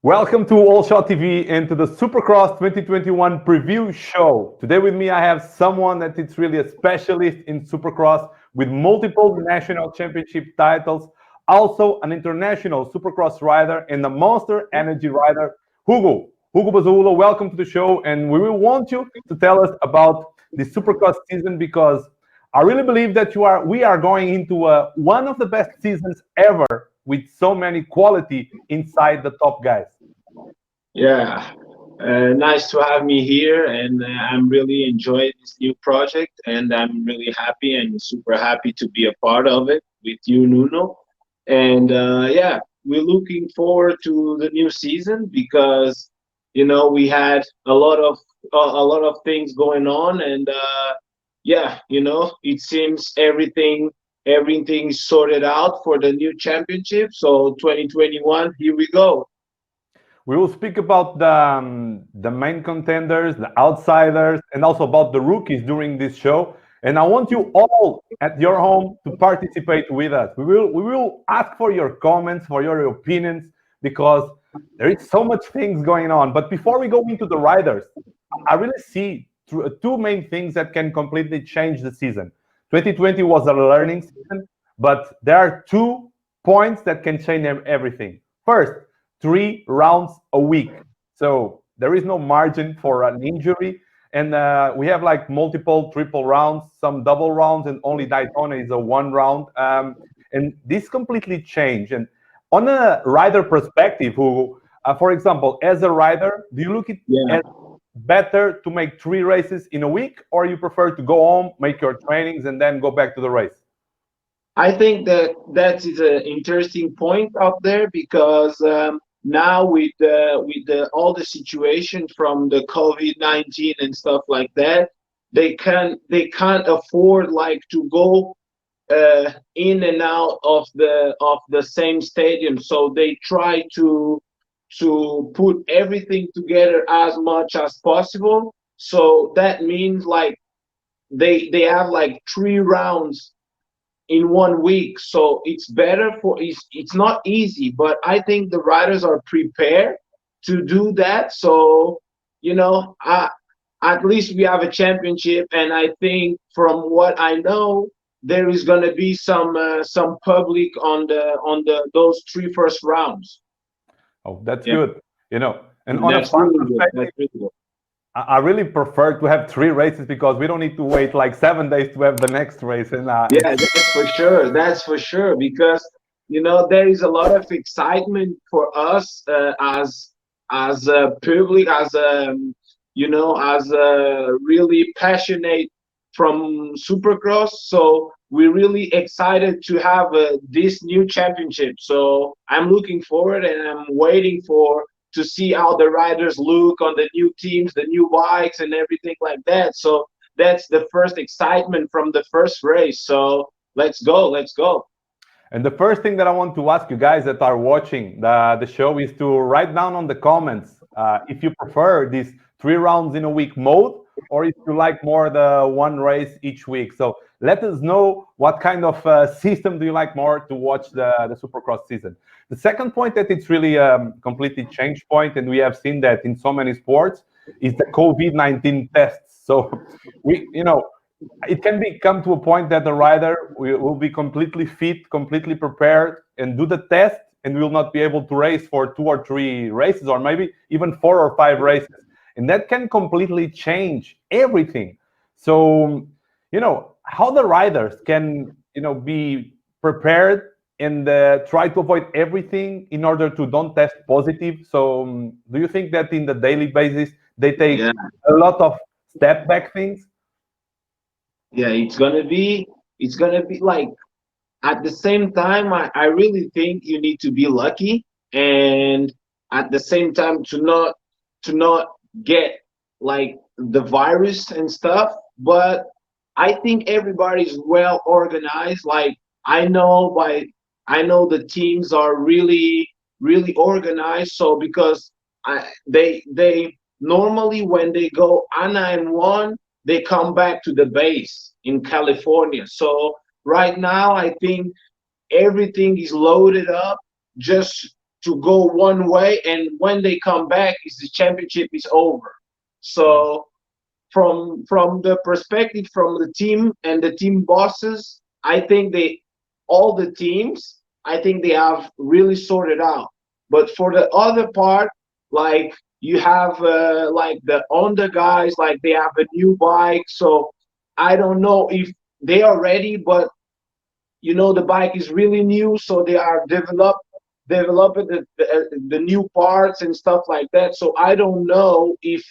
Welcome to All Shot TV and to the Supercross 2021 preview show. Today with me I have someone that is really a specialist in Supercross with multiple national championship titles, also an international Supercross rider and a Monster Energy rider, Hugo. Hugo Bazulo, welcome to the show, and we will want you to tell us about the Supercross season because I really believe that we are going into one of the best seasons ever with so many quality inside the top guys. Yeah, nice to have me here, and I'm really enjoying this new project, and I'm really happy and super happy to be a part of it with you, Nuno. And yeah, we're looking forward to the new season because we had a lot of things going on, and yeah, it seems everything's sorted out for the new championship. So 2021, here we go. We will speak about the main contenders, the outsiders, and also about the rookies during this show. And I want you all at your home to participate with us. We will ask for your comments, for your opinions, because there is so much things going on. But before we go into the riders, I really see two main things that can completely change the season. 2020 was a learning season, but there are 2 points that can change everything. First, 3 rounds a week. So there is no margin for an injury. And we have like multiple triple rounds, some double rounds, and only Daytona is a 1 round. And this completely changed. And on a rider perspective, who, for example, as a rider, do you look at Yeah. as better to make 3 races in a week, or you prefer to go home, make your trainings, and then go back to the race? I think that is an interesting point out there because now with all the situation from the COVID-19 and stuff like that, they can't afford like to go in and out of the same stadium. So they try to put everything together as much as possible. So that means like they have like 3 rounds in 1 week. So it's better for it's not easy, but I think the riders are prepared to do that. So at least we have a championship, and I think from what I know, there is going to be some public on the those three first rounds. Oh, that's Yeah, good. And on a that's fun really good. perspective, That's really good. I really prefer to have 3 races because we don't need to wait like 7 days to have the next race. And Yeah, that's for sure. That's for sure because there is a lot of excitement for us as a public, as a really passionate from Supercross. So we're really excited to have this new championship. So I'm looking forward, and I'm waiting for to see how the riders look on the new teams, the new bikes, and everything like that. So that's the first excitement from the first race. So let's go, let's go. the first thing that I want to ask you guys that are watching the show is to write down on the comments if you prefer this 3 rounds in a week mode or if you like more the 1 race each week. So let us know what kind of system do you like more to watch the Supercross season. The second point that it's really completely changed point, and we have seen that in so many sports, is the COVID-19 tests. So it can come to a point that the rider will be completely fit, completely prepared, and do the test, and will not be able to race for 2 or 3 races, or maybe even 4 or 5 races, and that can completely change everything. So, how the riders can, be prepared and try to avoid everything in order to don't test positive. So, do you think that in the daily basis they take Yeah, a lot of step back things? yeah, it's gonna be like at the same time, I really think you need to be lucky, and at the same time to not get like the virus and stuff. But I think everybody's well organized. Like I know by I know the teams are really organized. So because they normally when they go Anna and one, they come back to the base in California. So right now I think everything is loaded up just to go one way, and when they come back, is the championship is over. So from the perspective from the team and the team bosses, I think they all the teams, I think they have really sorted out. But for the other part, like you have like the Honda guys, like they have a new bike, so I don't know if they are ready, but the bike is really new, so they are developing the new parts and stuff like that. So I don't know if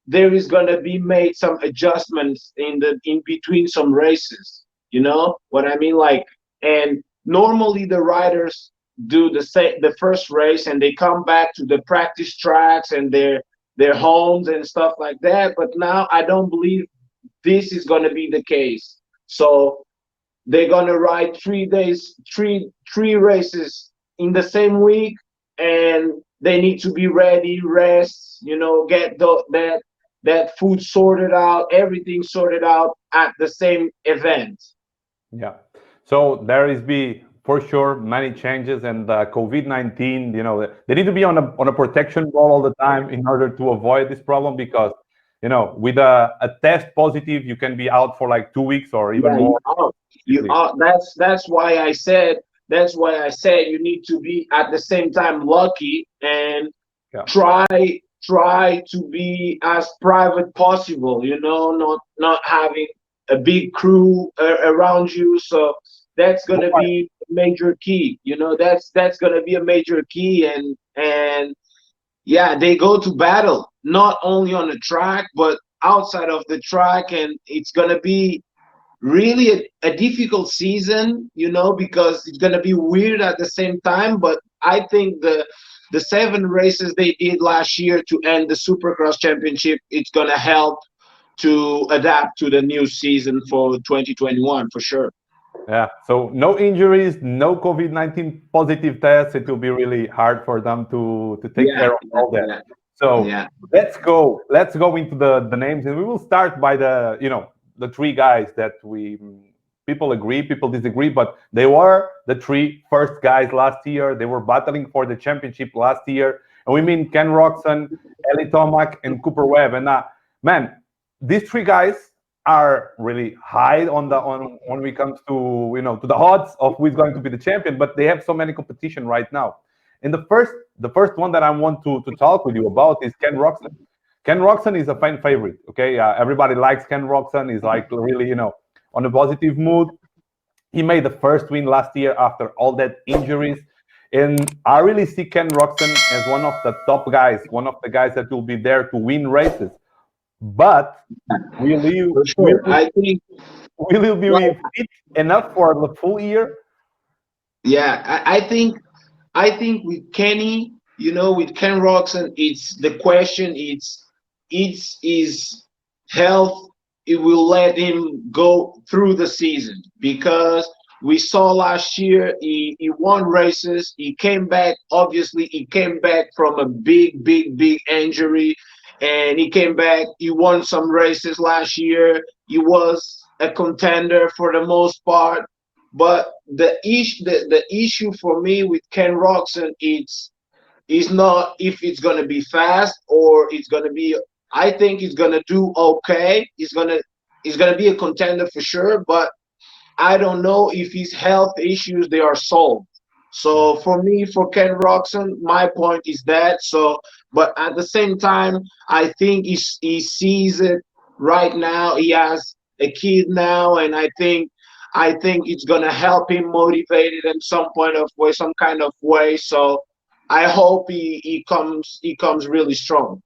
there is going to be made some adjustments in between some races. You know what I mean? Like, and normally the riders do the first race and they come back to the practice tracks and their homes and stuff like that. But now I don't believe this is going to be the case. So they're gonna ride 3 days, three races in the same week, and they need to be ready, rest, get that food sorted out, everything sorted out at the same event. Yeah. So there is be for sure many changes, and COVID-19. They need to be on a protection ball all the time in order to avoid this problem because with a test positive, you can be out for like 2 weeks or even Yeah, more. you are. That's why I said you need to be at the same time lucky and Yeah. try to be as private possible. Not having a big crew around you. So that's gonna be a major key. That's gonna be a major key, and yeah, they go to battle not only on the track but outside of the track, and it's gonna be really a difficult season, because it's gonna be weird at the same time. But I think the 7 races they did last year to end the Supercross championship, it's gonna help to adapt to the new season for 2021 for sure. Yeah. So no injuries, no COVID-19 positive tests. It will be really hard for them to take Yeah, care of all that. yeah, So yeah. let's go into the names, and we will start by the 3 guys that we people agree, people disagree, but they were the 3 first guys last year. They were battling for the championship last year, and we mean Ken Roczen, Eli Tomac, and Cooper Webb. And man, these 3 guys are really high on when it comes to to the odds of who is going to be the champion, but they have so many competition right now. And the first one that I want to talk with you about is Ken Roczen. Ken Roczen is a fan favorite. Okay, everybody likes Ken Roczen. He's like really on a positive mood. He made the first win last year after all that injuries. And I really see Ken Roczen as one of the top guys, one of the guys that will be there to win races. But will he For will sure. he, I think, will he be like, fit enough for the full year? yeah, I think with Kenny, with Ken Roxon, it's the question. It's his health. It will let him go through the season because we saw last year he won races. He came back. Obviously, he came back from a big, big, big injury, and he came back. He won some races last year. He was a contender for the most part. But the issue for me with Ken Roxon is not if it's gonna be fast or it's gonna be. I think he's gonna do okay. He's gonna be a contender for sure. But I don't know if his health issues they are solved. So for me, for Ken Roxon, my point is that. So, but at the same time, I think he sees it right now. He has a kid now, and I think it's gonna help him motivate it in some point of way, some kind of way. So I hope he comes really strong.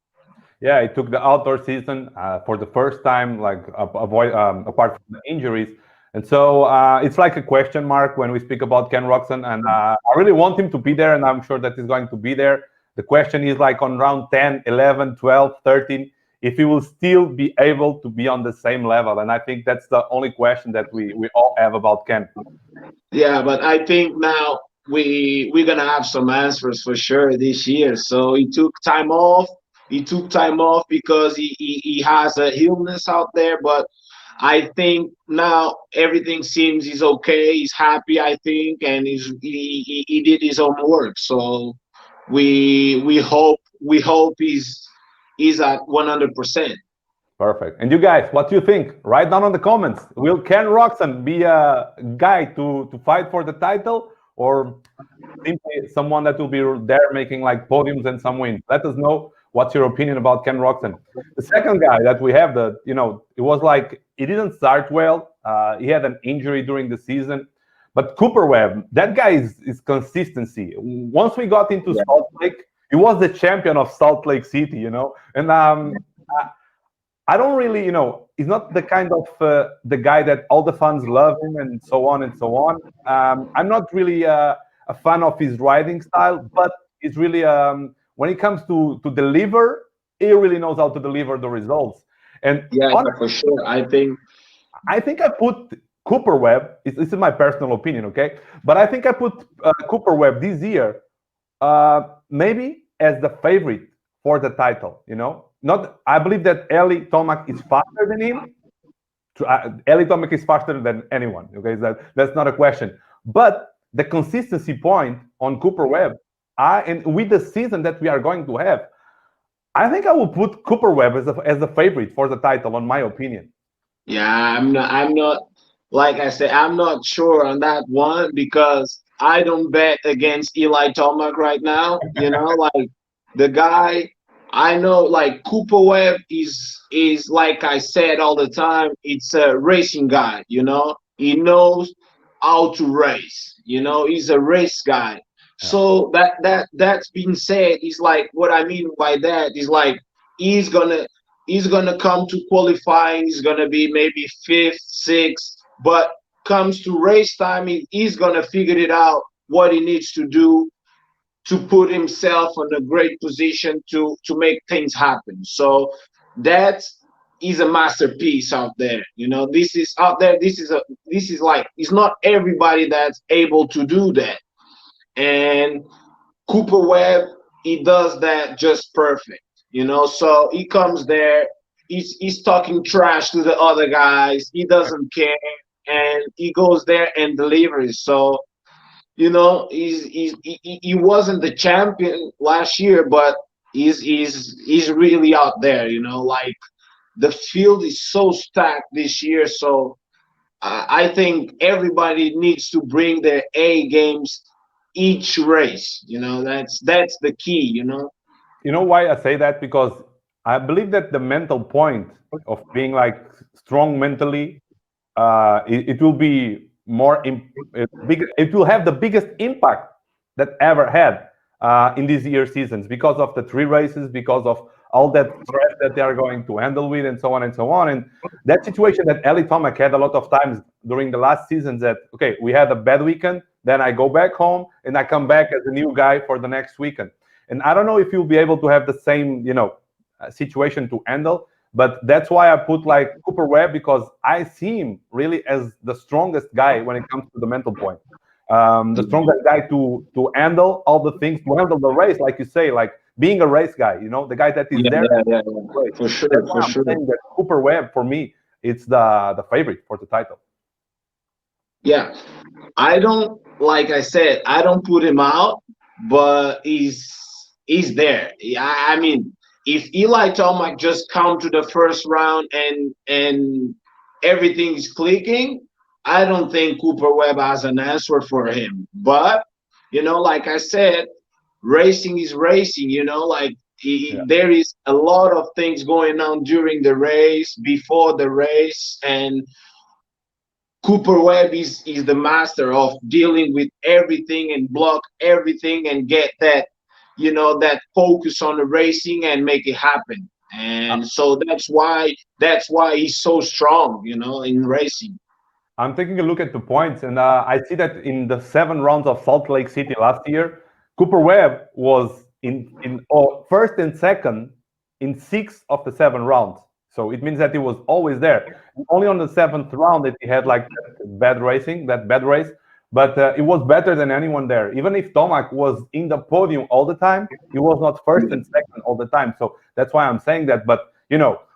Yeah, he took the outdoor season for the first time, like avoid apart from the injuries, and so it's like a question mark when we speak about Ken Roczen. And I really want him to be there, and I'm sure that he's going to be there. The question is like on round 10, 11, 12, 13, if he will still be able to be on the same level. And I think that's the only question that we all have about Ken. Yeah, but I think now we're gonna have some answers for sure this year. So he took time off. He took time off because he has a illness out there. But I think now everything seems he's okay. He's happy, I think, and he did his own work. So we hope is at 100%. Perfect. And you guys, what do you think? Write down on the comments. Will Ken Roczen be a guy to fight for the title, or simply someone that will be there making like podiums and some wins? Let us know what's your opinion about Ken Roczen. The second guy that we have, it was like he didn't start well. He had an injury during the season. But Cooper Webb, that guy is consistency. Once we got into Yeah. Salt Lake, he was the champion of Salt Lake City. And I don't really, he's not the kind of the guy that all the fans love him and so on and so on. I'm not really a fan of his riding style, but it's really when it comes to deliver, he really knows how to deliver the results. And Yeah, yeah, honestly, for sure. I think I put Cooper Webb. This is my personal opinion, okay? But I think I put Cooper Webb this year maybe as the favorite for the title. Not. I believe that Eli Tomac is faster than him. Eli Tomac is faster than anyone. Okay, that's not a question. But the consistency point on Cooper Webb, and with the season that we are going to have, I think I will put Cooper Webb as the favorite for the title, on my opinion. Yeah, I'm not like I said, I'm not sure on that one because I don't bet against Eli Tomac right now. Like the guy, I know like Cooper Webb is like I said all the time, it's a racing guy. He knows how to race. He's a race guy. Yeah. So that's being said, is like what I mean by that is like he's gonna he's gonna come to qualifying. He's gonna be maybe fifth, sixth, but comes to race time, he's gonna figure it out what he needs to do to put himself in a great position to make things happen. So that is a masterpiece out there. This is out there. This is like it's not everybody that's able to do that. And Cooper Webb, he does that just perfect. So he comes there, he's talking trash to the other guys. He doesn't care, and he goes there and delivers. So he wasn't the champion last year, but he's really out there. Like the field is so stacked this year, so I think everybody needs to bring their A games each race. That's the key. You know why I say that? Because I believe that the mental point of being like strong mentally, it will be big. It will have the biggest impact that ever had in these year seasons because of the three races, because of all that stress that they are going to handle with, and so on and so on. And that situation that Eli Tomac had a lot of times during the last seasons, that okay, we had a bad weekend, then I go back home and I come back as a new guy for the next weekend. And I don't know if you'll be able to have the same, situation to handle. But that's why I put like Cooper Webb, because I see him really as the strongest guy when it comes to the mental point. The strongest guy to handle all the things, to handle the race, like you say, like being a race guy. The guy that is Yeah, there. yeah, yeah, yeah. For sure, That's why for I'm sure. saying that Cooper Webb for me, it's the favorite for the title. Yeah, I don't like I said, I don't put him out, but he's there. I mean, if Eli Tomac just come to the first round and everything is clicking, I don't think Cooper Webb has an answer for him. But like I said, racing is racing. Like Yeah. there is a lot of things going on during the race, before the race, and Cooper Webb is the master of dealing with everything and block everything and get that focus on the racing and make it happen. And so that's why he's so strong, in racing. I'm taking a look at the points, and I see that in the 7 rounds of Salt Lake City last year, Cooper Webb was in first and second in 6 of the 7 rounds. So it means that he was always there. Only on the seventh round that he had like that bad race, but it was better than anyone there. Even if Tomac was in the podium all the time, he was not first and second all the time. So that's why I'm saying that. But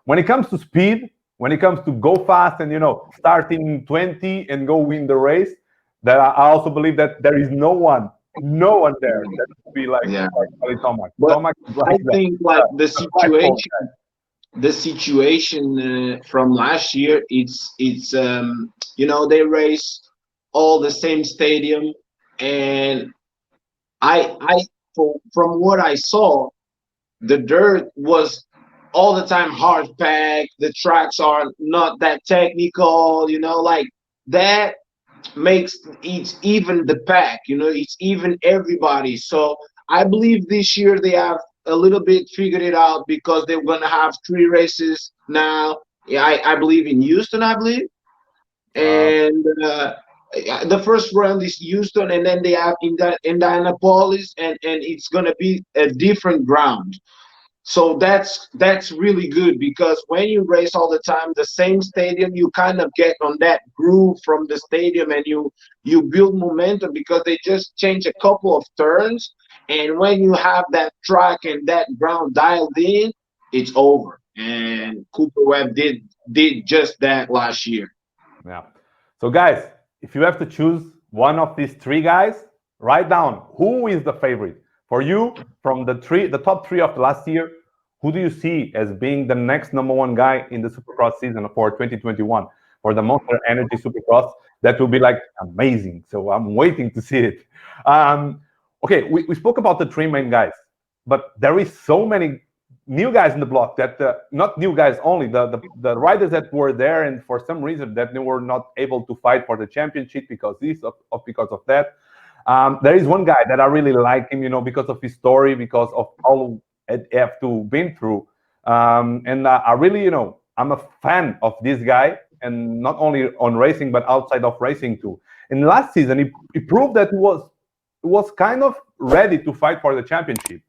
when it comes to speed, when it comes to go fast and starting 20 and go win the race, that I also believe that there is no one no one there that would be like Yeah. Eli Tomac. But Tomac is like I think like the the flagpole situation, from last year, it's they race all the same stadium, and I from what I saw, the dirt was all the time hard packed. The tracks are not that technical, like that makes it's even the pack, it's even everybody. So I believe this year they have a little bit figured it out because they're gonna have 3 races now. Yeah, I believe in Houston, I believe, guy. and the first round is Houston, and then they have Indianapolis, and it's gonna be a different ground. So that's really good because when you race all the time the same stadium, you kind of get on that groove from the stadium, and you build momentum because they just change a couple of turns, and when you have that track and that ground dialed in, it's over. And Cooper Webb did just that last year. Yeah. So, guys, if you have to choose one of these three guys, write down who is the favorite for you from the top three of the last year. Who do you see as being the next number one guy in the Supercross season for 2021 for the Monster Energy Supercross? That will be like amazing. So I'm waiting to see it. Um, okay, we spoke about the three main guys, but there is so many new guys in the block that not new guys only, the riders that were there and for some reason that they were not able to fight for the championship because this of because of that. There is one guy that I really like him, because of his story, because of all it have to been through, and I really, I'm a fan of this guy, and not only on racing but outside of racing too. And last season, he proved that he was kind of ready to fight for the championship.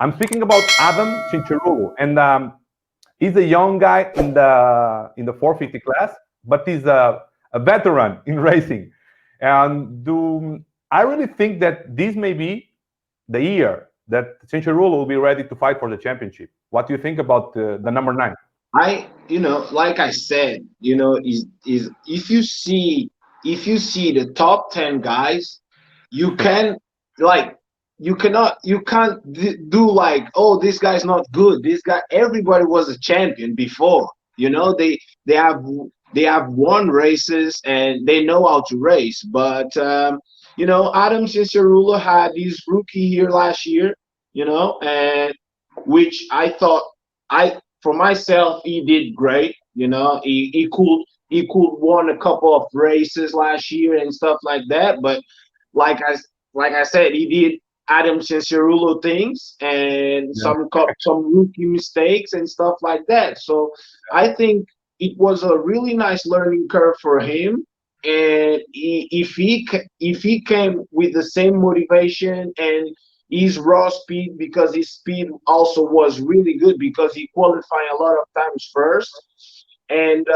I'm speaking about Adam Cianciarulo, and he's a young guy in the 450 class, but he's a veteran in racing. And I really think that this may be the year that Cianciarulo will be ready to fight for the championship. What do you think about the number 9? Like I said, is if you see the top 10 guys, you can like you can't do like, oh, this guy's not good. This guy, everybody was a champion before. They have won races and they know how to race. But Adam Cianciarulo had his rookie year last year, and which I thought, for myself, he did great. He could won a couple of races last year and stuff like that. But like I like I said, he did Adam Cianciarulo things and Yeah. some rookie mistakes and stuff like that. So I think it was a really nice learning curve for him. And if he came with the same motivation and his raw speed, because his speed also was really good because he qualified a lot of times first, and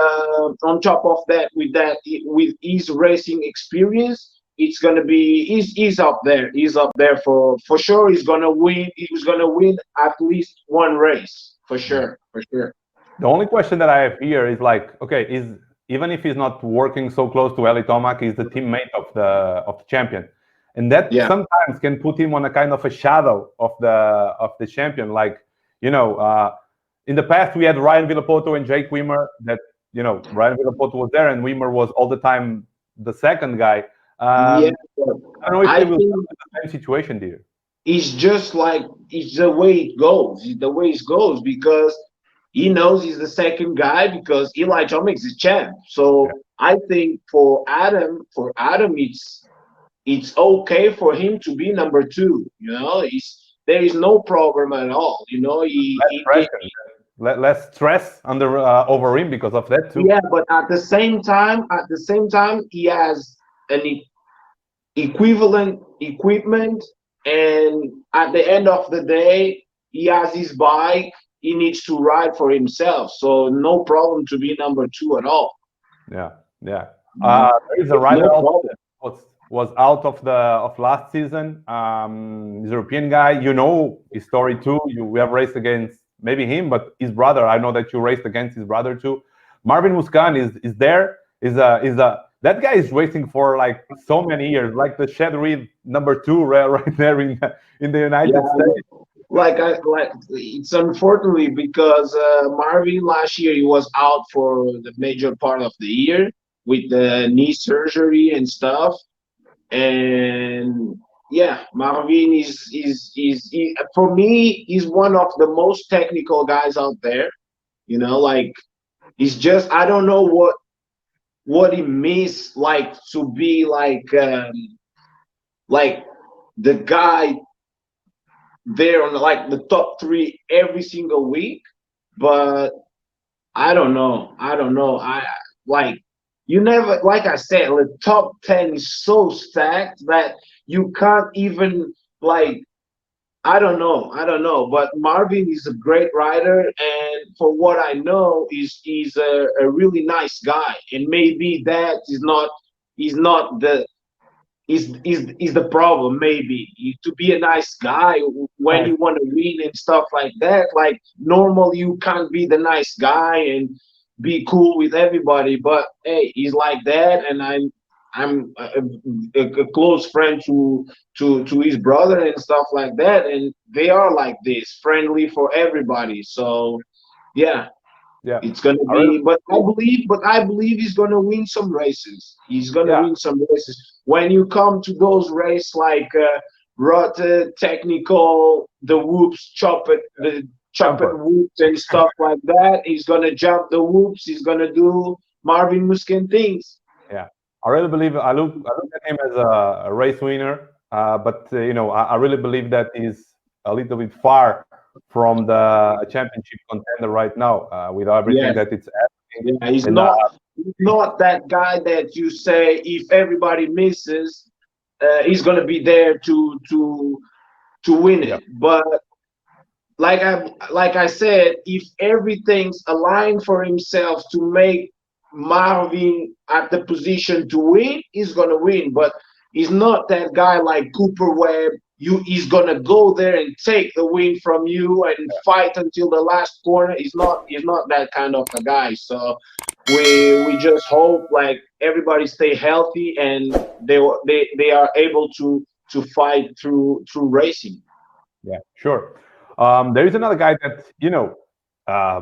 on top of that, with his racing experience, it's gonna be he's up there. He's up there for sure. He's gonna win. He's gonna win at least one race for sure. For sure. The only question that I have here is like, okay, is even if he's not working so close to Eli Tomac, he's the teammate of the champion, and that Yeah. sometimes can put him on a kind of a shadow of the champion. Like, in the past we had Ryan Villapoto and Jake Wimmer. That Ryan Villapoto was there, and Wimmer was all the time the second guy. Yeah. I don't know if I they will think come to the same situation there. it's just like it's the way it goes. It's the way it goes because he knows he's the second guy because Eli Tomac is the champ. So I think for Adam, it's okay for him to be number two. There is no problem at all. Less pressure, less stress over him because of that too. Yeah, but at the same time, he has an equivalent equipment, and at the end of the day, he has his bike. He needs to ride for himself, so no problem to be number two at all. Yeah, yeah. No, There is a rider no also problem. that was out of last season. He's a European guy. You know his story too. We have raced against maybe him, but his brother. I know that you raced against his brother too. Marvin Muscan is there. Is the that guy is racing for like so many years, like the Shed Reed number two right there in the Yeah, United States. like it's unfortunately because Marvin last year he was out for the major part of the year with the knee surgery and stuff, and yeah, Marvin for me he's one of the most technical guys out there. You know, like he's just I don't know what he means like to be like the guy there on like the top three every single week. But I don't know. I don't know. I like you never like I said, the top 10 is so stacked that you can't even like I don't know. I don't know. But Marvin is a great rider, and for what I know, he's a really nice guy. And maybe that is not the is the problem maybe to be a nice guy when Right. you want to win and stuff like that. Like normally you can't be the nice guy and be cool with everybody, but hey, he's like that, and I'm a close friend to his brother and stuff like that, and they are like this, friendly for everybody. So yeah, Yeah. it's gonna I really, be, but I believe he's gonna win some races. He's gonna yeah, win some races. When you come to those races like Rotte, technical, the whoops, the chop it jumper. whoops and stuff like that, he's gonna jump the whoops. He's gonna do Marvin Muskin things. Yeah, I really believe I look at him as a race winner, but I really believe that he's a little bit far from the championship contender right now with everything Yes, that it's happening. yeah, And he's not that guy that you say if everybody misses, he's gonna be there to win yeah, it. But like I said, if everything's aligned for himself to make Marvin at the position to win, he's gonna win. But he's not that guy like Cooper Webb. He's gonna go there and take the win from you and fight until the last corner. He's not that kind of a guy. So we just hope like everybody stay healthy and they are able to fight through racing. yeah, sure. There is another guy that uh,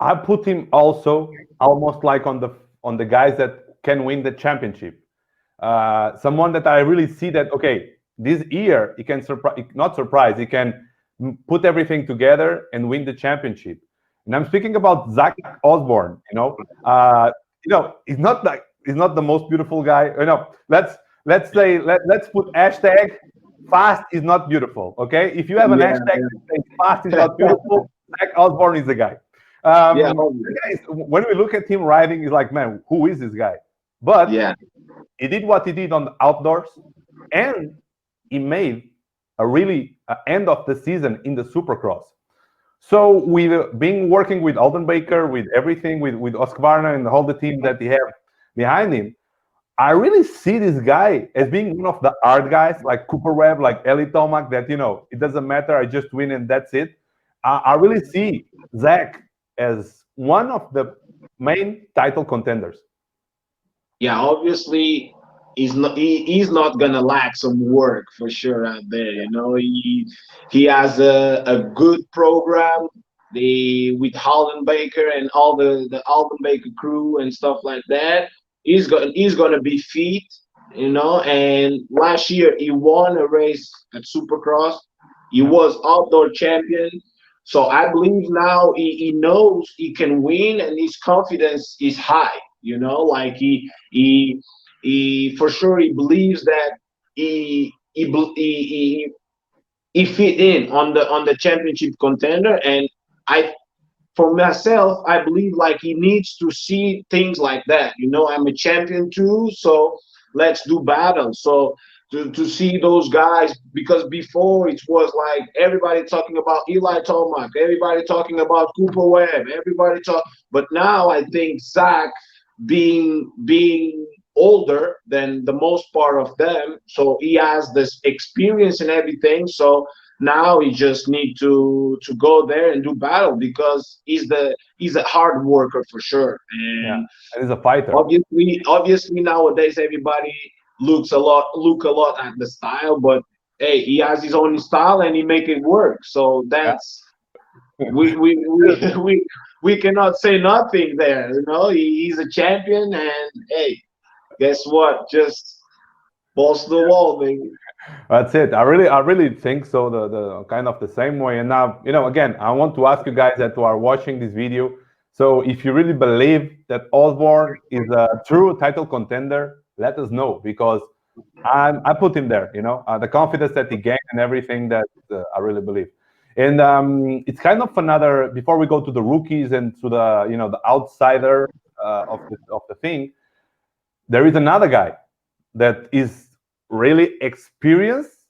I put him also almost like on the guys that can win the championship. Someone that I really see that okay, this year he can surprise, not surprise, he can put everything together and win the championship. And I'm speaking about Zach Osborne. He's not the most beautiful guy. Let's say let's put hashtag fast is not beautiful. Okay, if you have an Yeah, hashtag that says fast is not beautiful, Zach Osborne is the guy. yeah, When we look at him riding, it's like, man, who is this guy? But yeah. he did what he did on the outdoors, and he made a really end of the season in the Supercross. So we've been working with Alden Baker, with everything, with Husqvarna and all the team that he have behind him. I really see this guy as being one of the hard guys, like Cooper Webb, like Eli Tomac, that it doesn't matter, I just win and that's it. I really see Zach as one of the main title contenders. Yeah, obviously he's not gonna lack some work for sure out there. You know, he has a good program. With Holden Baker and all the Alden Baker crew and stuff like that. He's gonna be fit, you know. And last year he won a race at Supercross. He Yeah, was outdoor champion. So I believe now he knows he can win and his confidence is high. You know, like he for sure he believes that he fit in on the championship contender. And I for myself, I believe like he needs to see things like that. You know, I'm a champion too, so let's do battle. So to see those guys, because before it was like everybody talking about Eli Tomac, everybody talking about Cooper Webb, everybody talk. But now I think Zach being older than the most part of them, so he has this experience and everything. So Now he just need to go there and do battle because he's a hard worker for sure. Yeah, And and he's a fighter. obviously nowadays everybody look a lot at the style, but hey, he has his own style and he make it work. So Yeah. that's we cannot say nothing there. You know, he's a champion, and hey, guess what? Just balls to the wall, baby. That's it. I really think so. The kind of the same way. And now, again, I want to ask you guys that are watching this video. So, if you really believe that Osborne is a true title contender, let us know because I put him there. The confidence that he gained and everything that I really believe. And it's kind of another. Before we go to the rookies and to the outsider of the thing, there is another guy that is really experienced,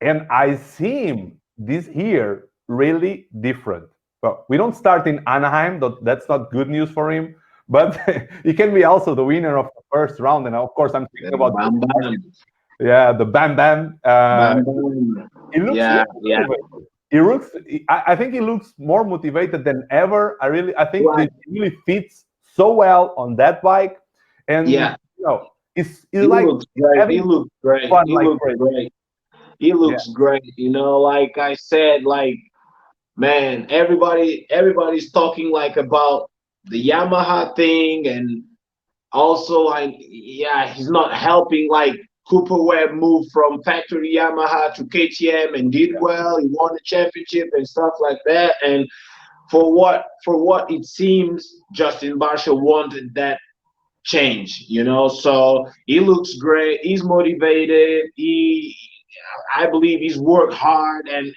and I see him this year really different. Well, we don't start in Anaheim, that's not good news for him, but he can be also the winner of the first round. And of course, I'm thinking about Bam bam, the Bam Bam. bam bam. He looks Yeah, really yeah, motivated. He looks. I think he looks more motivated than ever. I think right. he really fits so well on that bike, and Yeah, it's he like looks great. He having looks great. fun He like looks crazy. great. He Yeah, looks great. You know, like I said, like man, everybody's talking like about the Yamaha thing, and also like yeah, he's not helping. Like Cooper Webb moved from factory Yamaha to KTM and did yeah, well. He won the championship and stuff like that. And for what it seems, Justin Barsha wanted that change, So he looks great. He's motivated. I believe he's worked hard, and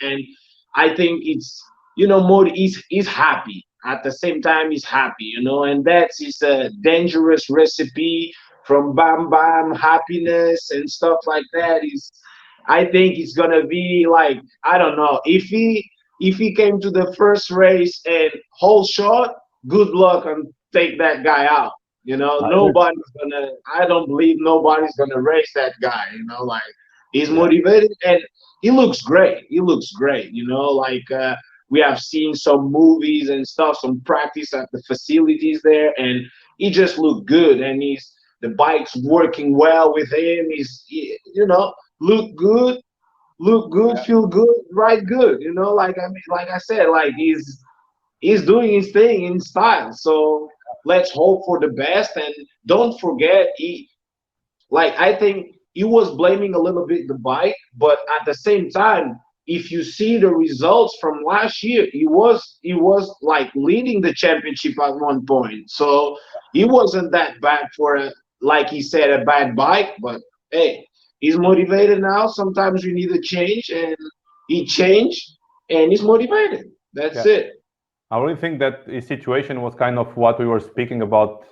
I think it's he's happy. At the same time, he's happy, and that's his dangerous recipe from Bam Bam happiness and stuff like that. Is I think it's gonna be like I don't know if he came to the first race and whole shot. Good luck and take that guy out. I agree. Nobody's gonna. I don't believe nobody's gonna race that guy. Like he's Yeah, motivated and he looks great. He looks great. Like we have seen some movies and stuff, some practice at the facilities there, and he just looked good. And the bike's working well with him. Look good, yeah, feel good, ride good. Like I mean, like I said, like he's doing his thing in style. So let's hope for the best. And don't forget, I think he was blaming a little bit the bike, but at the same time, if you see the results from last year, he was like leading the championship at one point. So he wasn't that bad for like he said, a bad bike. But hey, he's motivated now. Sometimes you need a change, and he changed, and he's motivated. That's yeah. it. I really think that his situation was kind of what we were speaking about.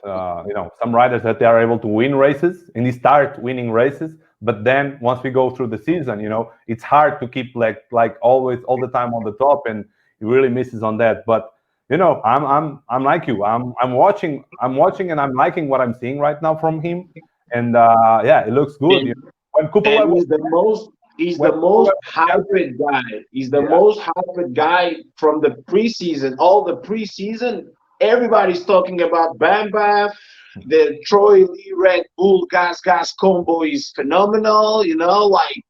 Some riders that they are able to win races and they start winning races, but then once we go through the season, it's hard to keep like always all the time on the top, and he really misses on that. But I'm like you. I'm watching, and I'm liking what I'm seeing right now from him, and yeah, it looks good. And When Cooper and Webb was he's when the Cooper most Webb was champion, hyped guy. He's the yeah, most hyped guy from the preseason. All the preseason, everybody's talking about Bam Bam. The Troy Lee Red Bull gas combo is phenomenal. Like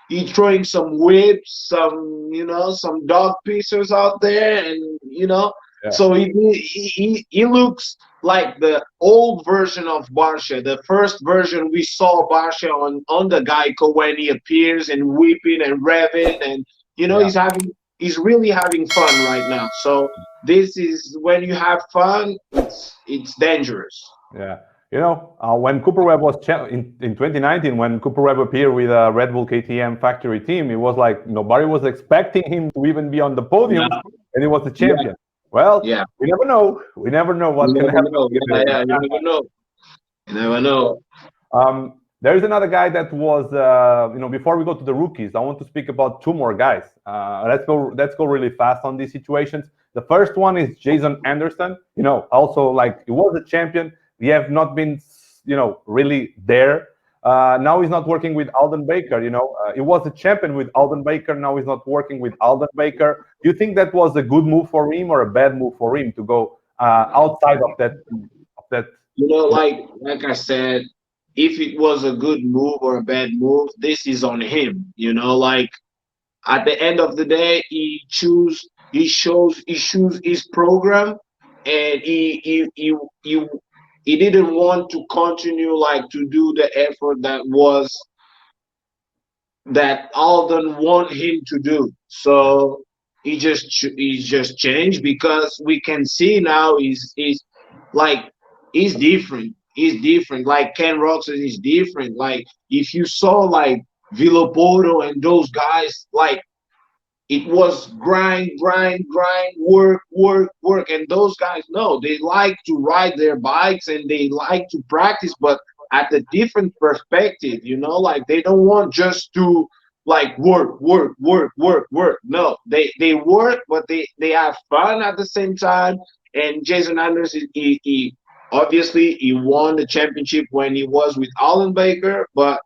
he's throwing some whips, some dog pieces out there, and yeah, so he looks like the old version of Barsha, the first version we saw Barsha on the Geico when he appears and whipping and revving, and yeah. he's really having fun right now. So this is when you have fun, it's dangerous. Yeah. When Cooper Webb was in 2019, when Cooper Webb appeared with a Red Bull KTM factory team, it was like nobody was expecting him to even be on the podium, Yeah, and he was the yeah, champion. Well, yeah. we never know. We never know You what can never happen. know. Yeah, yeah. You never know. You never know. There is another guy that was, before we go to the rookies, I want to speak about two more guys. Let's go really fast on these situations. The first one is Jason Anderson. Also like he was a champion. We have not been, really there. Now he's not working with Alden Baker. He was a champion with Alden Baker. Now he's not working with Alden Baker. Do you think that was a good move for him or a bad move for him to go outside of that? Of that? Like I said, if it was a good move or a bad move, this is on him. Like at the end of the day, he choose his program, and he didn't want to continue like to do the effort that Alden want him to do. So he just changed, because we can see now he's like he's different. He's different. Like Ken Roczen is different. Like if you saw like Villopoto and those guys, like it was grind, grind, grind, work, work, work. And those guys, no, they like to ride their bikes and they like to practice, but at a different perspective, like they don't want just to like work, work, work, work, work. No, they work, but they have fun at the same time. And Jason Anderson, he obviously he won the championship when he was with Alan Baker, but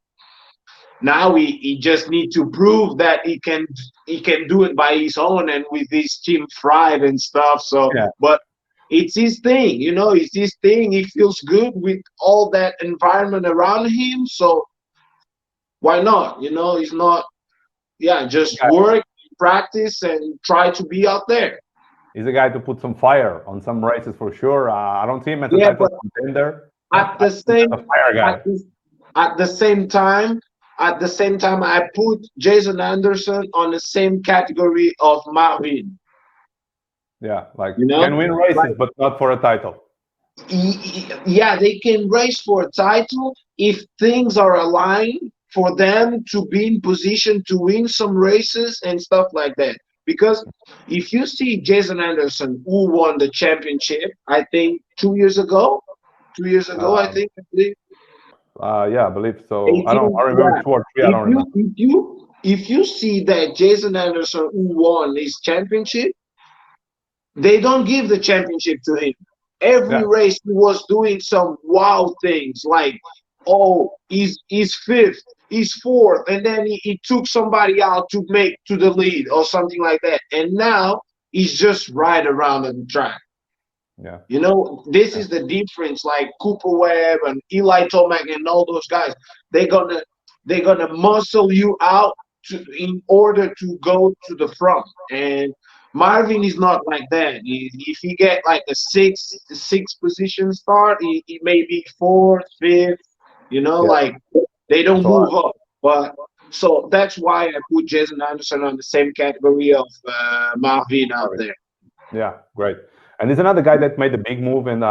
now he just need to prove that he can do it by his own and with his team Fried and stuff. So, Yeah. but it's his thing, it's his thing. He feels good with all that environment around him. So why not? He's not, yeah, just work, practice, and try to be out there. He's a guy to put some fire on some races for sure. I don't see him as a Yeah, type of but contender, but at I the see him same as a fire guy. at the, at the same time, I put Jason Anderson on the same category of Marvin. Yeah, like You know, can win races, like but not for a title. yeah, they can race for a title if things are aligned for them to be in position to win some races and stuff like that. Because if you see Jason Anderson, who won the championship, I think 2 years ago, 2 years ago, I Um, think, I believe, yeah, I believe so. I don't. 18, I remember yeah. 2 or 3. I If don't you remember. if you if you see that Jason Anderson, who won his championship, they don't give the championship to him. Every Yeah, race he was doing some wild things like, oh, he's fifth, he's fourth, and then he took somebody out to make to the lead or something like that. And now he's just right around on the track. yeah, This yeah, is the difference. Like Cooper Webb and Eli Tomac and all those guys, they're gonna they're gonna muscle you out in order to go to the front. And Marvin is not like that. If he get like a six position start, he may be fourth, fifth. yeah. Like they don't So move up. But so that's why I put Jason Anderson on the same category of Marvin out there. yeah, great. And there's another guy that made a big move, and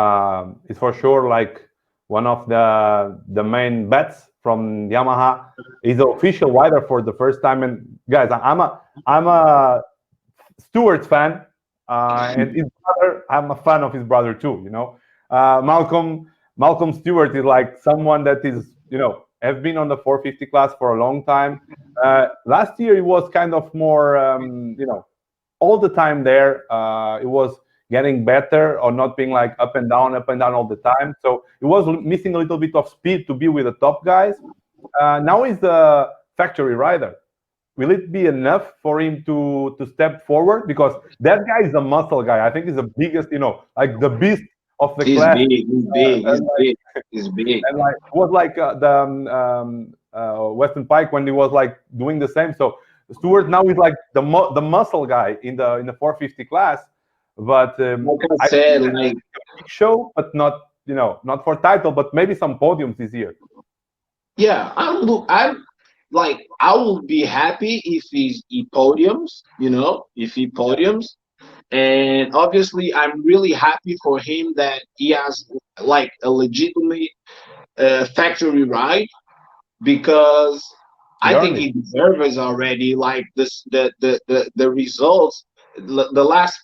is for sure like one of the main bets from Yamaha. He's an official rider for the first time. And guys, I'm a Stewart fan, and his brother. I'm a fan of his brother too. Malcolm Stewart is like someone that is have been on the 450 class for a long time. Last year, it was kind of more all the time there. It was getting better or not being like up and down all the time. So it was missing a little bit of speed to be with the top guys. Now he's the factory rider. Will it be enough for him to step forward? Because that guy is a muscle guy. I think he's the biggest, like the beast of the He's class. big. He's big. He's And like, big. He's big. and like it was like the Western Pike when he was like doing the same. So Stewart now is like the muscle guy in the 450 class. But Like I I think said, that like a big show, but not for title, but maybe some podiums this year. yeah, I'm like I would be happy if he podiums, if he Yeah, podiums. And obviously I'm really happy for him that he has like a legitimate factory ride, because he I think earned it. he deserves already like this the results. The last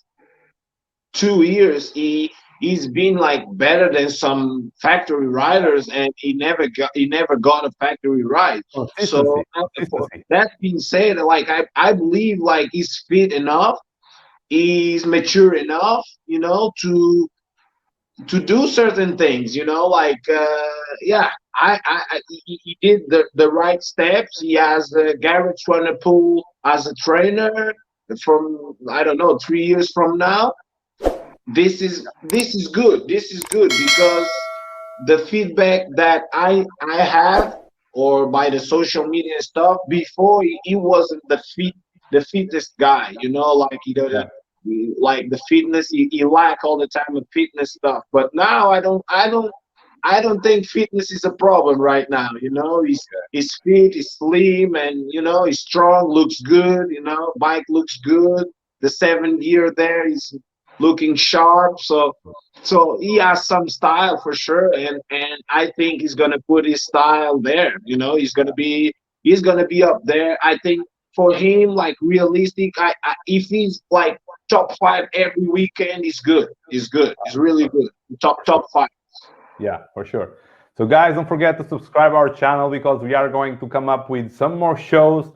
2 years he's been like better than some factory riders, and he never got a factory ride. So Consistency, consistency. that being said, like I believe like he's fit enough, he's mature enough, to do certain things, like yeah, he did the right steps. He has Garrett Swanepoel as a trainer from, I don't know, 3 years from now. This is good. This is good because the feedback that I have, or by the social media and stuff, before he wasn't the fittest guy, like he Yeah, doesn't like the fitness. He lack all the time of fitness stuff. But now I don't think fitness is a problem right now. He's fit, he's slim, and he's strong, looks good. Bike looks good. The 7 year there, he's looking sharp. So he has some style for sure, and I think he's gonna put his style there. He's gonna be up there. I think for him, like realistic, if he's like top five every weekend, he's good. He's good. He's really good. Top five. yeah, for sure. So, guys, don't forget to subscribe our channel because we are going to come up with some more shows,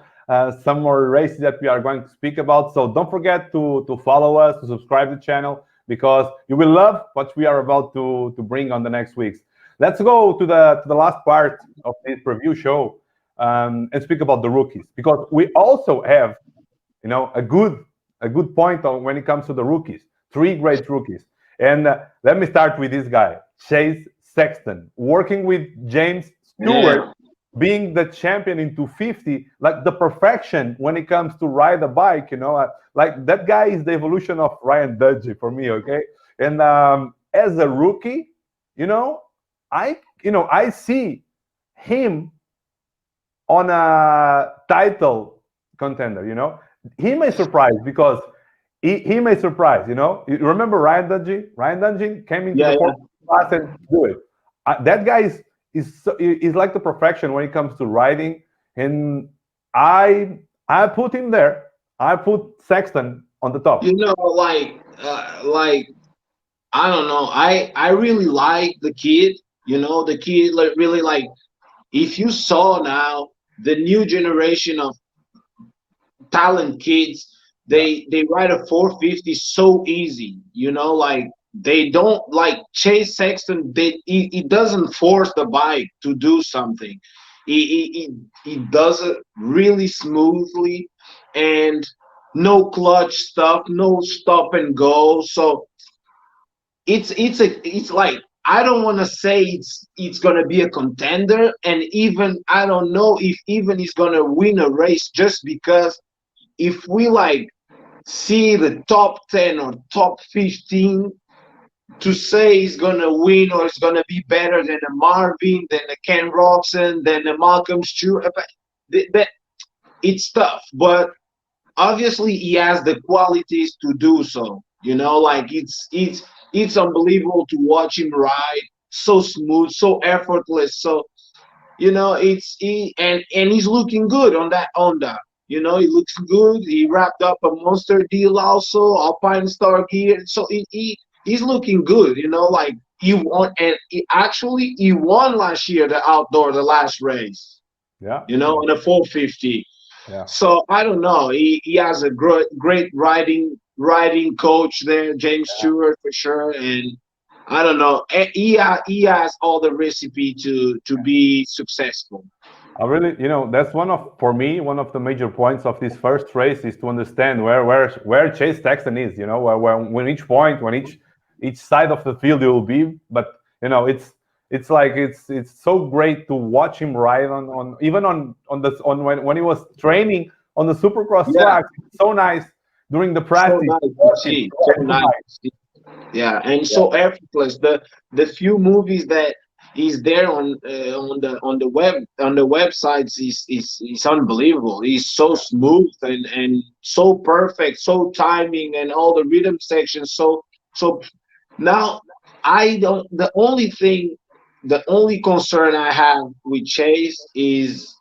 some more races that we are going to speak about. So, don't forget to follow us, to subscribe to the channel because you will love what we are about to bring on the next weeks. Let's go to the last part of this preview show and speak about the rookies because we also have a good point on when it comes to the rookies. Three great rookies. And let me start with this guy, Chase Sexton, working with James Stewart, Yeah. being the champion in 250, like the perfection when it comes to ride a bike. Like that guy is the evolution of Ryan Dudgy for me. Okay, and as a rookie, you know, I see him on a title contender. He may surprise because he may surprise. You remember Ryan Dungey? Ryan Dungey came into the Yeah, fourth class and do it. That guy is like the perfection when it comes to riding, and I put him there. I put Sexton on the top. like I don't know. I really like the kid. The kid, like, really, like, if you saw now the new generation of talent kids, Yeah, they ride a 450 so easy. Like, they don't like Chase Sexton. He doesn't force the bike to do something. He does it really smoothly, and no clutch stuff, no stop and go. So it's like, I don't want to say it's gonna be a contender, and even I don't know if even he's gonna win a race, just because if we like see the top 10 or top 15, to say he's gonna win or it's gonna be better than a Marvin, than a Ken Roczen, than a Malcolm Stewart, that it's tough. But obviously he has the qualities to do so. Like, it's unbelievable to watch him ride, so smooth, so effortless. So it's and he's looking good on that. He looks good. He wrapped up a Monster deal also, Alpine Star gear. So he's looking good. Like, he won, and he won last year, the last race. yeah, In a 450. yeah. So I don't know. He has a great riding coach there, James Stewart, for sure. And I don't know. He has all the recipe to be successful. I really, that's for me, one of the major points of this first race is to understand where Chase Sexton is. When each point, when each side of the field he will be. But it's like it's so great to watch him ride on even on when he was training on the Supercross Yeah, track. It's so nice during the so practice. nice to Watch him see. So ride the nice bike. to see. Yeah, and Yeah, so effortless. The few movies that is there on the websites is unbelievable. He's so smooth and so perfect, so timing, and all the rhythm sections. So now, I don't. The only concern I have with Chase is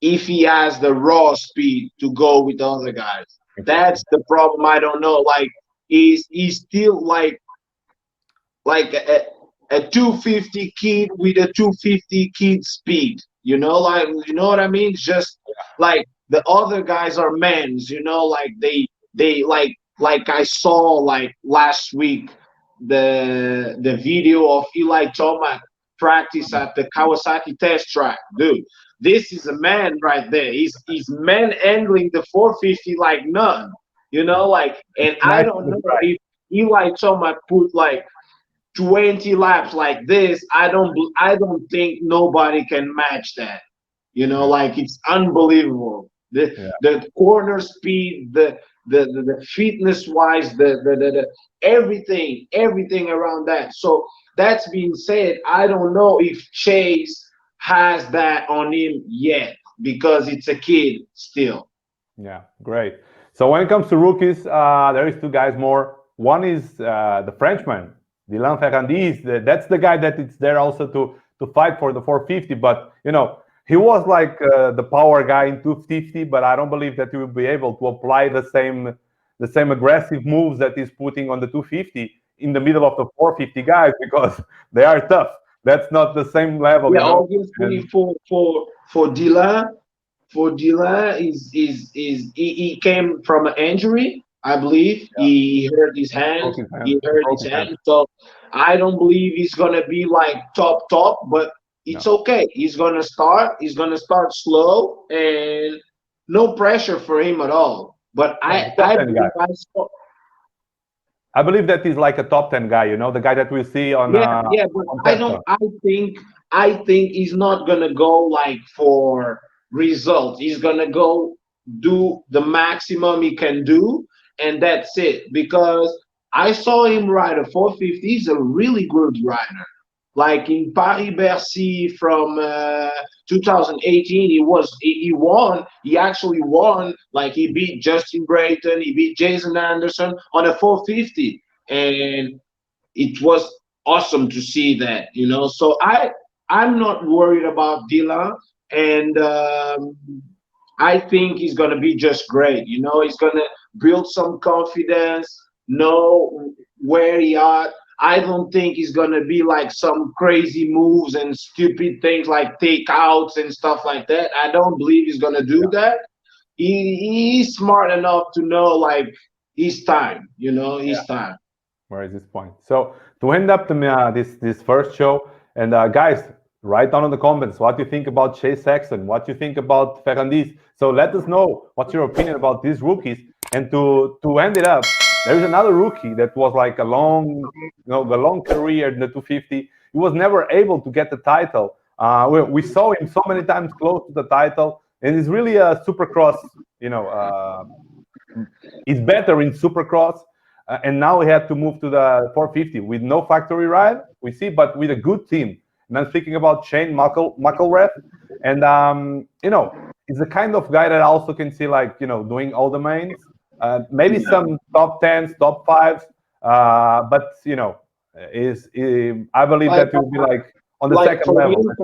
if he has the raw speed to go with the other guys. exactly. That's the problem. I don't know. Like, he's still like a 250 kid with a 250 kid speed. Like, you know what I mean? It's just like the other guys are men's. Like, they like I saw, like, last week, the video of Eli Tomac practice at the Kawasaki test track, dude. This is a man right there. He's man handling the 450 like none, like. And I Nice don't to know try. if Eli Tomac put like 20 laps like this. I don't think nobody can match that. Yeah, Like it's unbelievable. The yeah, the corner speed, the fitness wise, the everything around that. So that's being said, I don't know if Chase has that on him yet because it's a kid still. yeah. Great. So when it comes to rookies, there is two guys more. One is the Frenchman, Dylan Ferrandis. That's the guy that is there also to fight for the 450. But he was like the power guy in 250, but I don't believe that he will be able to apply the same aggressive moves that he's putting on the 250 in the middle of the 450 guys because they are tough. That's not the same level, Yeah, obviously And for Dylan he came from an injury, I believe. yeah, He hurt his broke hand. his hand. He He hurt broke his his hand. hand. So I don't believe he's gonna be like top, but it's No. okay. He's gonna start. He's gonna start slow and no pressure for him at all. But Yeah, I the top I 10 guy. believe I saw. I believe that he's like a top 10 guy, the guy that we see on Yeah, but on I don't. Tesla. I think he's not gonna go like for results. He's gonna go do the maximum he can do, and that's it. Because I saw him ride a 450. He's a really good rider. Like in Paris-Bercy from 2018, he won. He actually won. Like he beat Justin Brayton. He beat Jason Anderson on a 450, and it was awesome to see that. So I'm not worried about Dylan, and I think he's gonna be just great. He's gonna build some confidence, know where he at. I don't think he's gonna be like some crazy moves and stupid things like takeouts and stuff like that. I don't believe he's gonna do Yeah. that. He's smart enough to know like his time. Yeah. His time. Where is this point? So to end up this first show, and guys, write down in the comments what you think about Chase Saxon, what you think about Ferrandis. So let us know what's your opinion about these rookies. And to end it up, there is another rookie that was like the long career in the 250. He was never able to get the title. We saw him so many times close to the title, and he's really a Supercross. He's better in Supercross, and now he had to move to the 450 with no factory ride. We see, but with a good team. And I'm speaking about Shane McElrath, and he's the kind of guy that I also can see like doing all the mains, maybe Yeah. some top tens, top fives, but I believe Like that he will be like on the like second for level. him,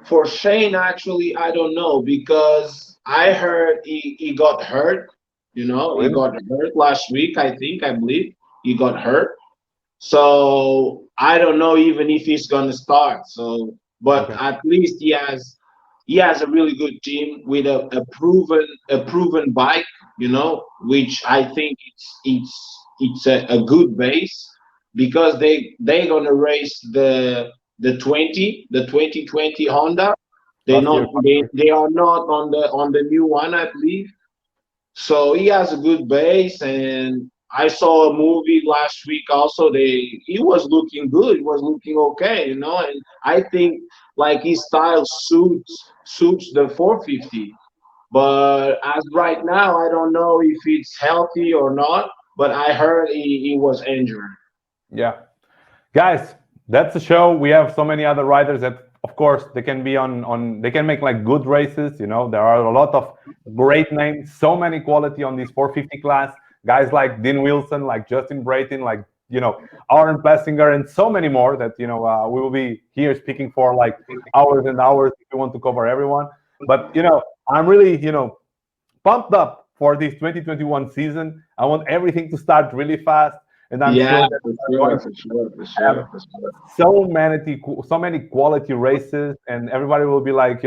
for Shane actually, I don't know because I heard he got hurt. He Really? got hurt last week. I believe he got hurt. So I don't know even if he's gonna start. So, but Okay. at least he has a really good team with a proven bike. Which I think it's a good base because they're gonna race the 2020 Honda. They Last year not they, factory. they are not on the new one, I believe. So he has a good base, and I saw a movie last week. Also, he was looking good. He was looking okay. And I think like his style suits the 450. But as right now, I don't know if it's healthy or not. But I heard he was injured. Yeah. Guys, that's the show. We have so many other riders that, of course, they can be on. They can make like good races. There are a lot of great names, so many quality on this 450 class. Guys like Dean Wilson, like Justin Brayton, like Aaron Plessinger, and so many more that we will be here speaking for like hours and hours if we want to cover everyone. But I'm really pumped up for this 2021 season. I want everything to start really fast, and I'm Yeah, sure that for we're going sure, to for sure, for have sure, for sure. so many quality races, and everybody will be like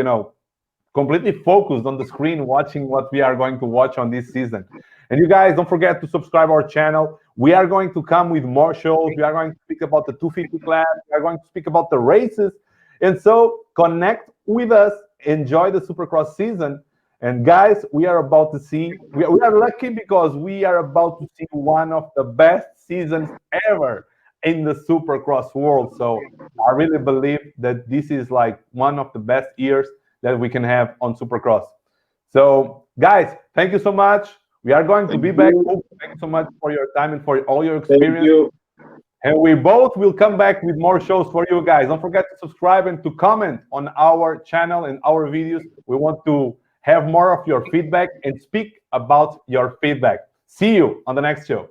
completely focused on the screen watching what we are going to watch on this season. And you guys don't forget to subscribe our channel. We are going to come with more shows. We are going to speak about the 250 class. We are going to speak about the races. And so connect with us, enjoy the Supercross season. And guys, we are about to see, we are lucky because we are about to see one of the best seasons ever in the Supercross world. So I really believe that this is like one of the best years that we can have on Supercross. So guys, thank you so much. We are going to Thank be back. you. Thank you so much for your time and for all your Thank experience. you. And we both will come back with more shows for you guys. Don't forget to subscribe and to comment on our channel and our videos. We want to have more of your feedback and speak about your feedback. See you on the next show.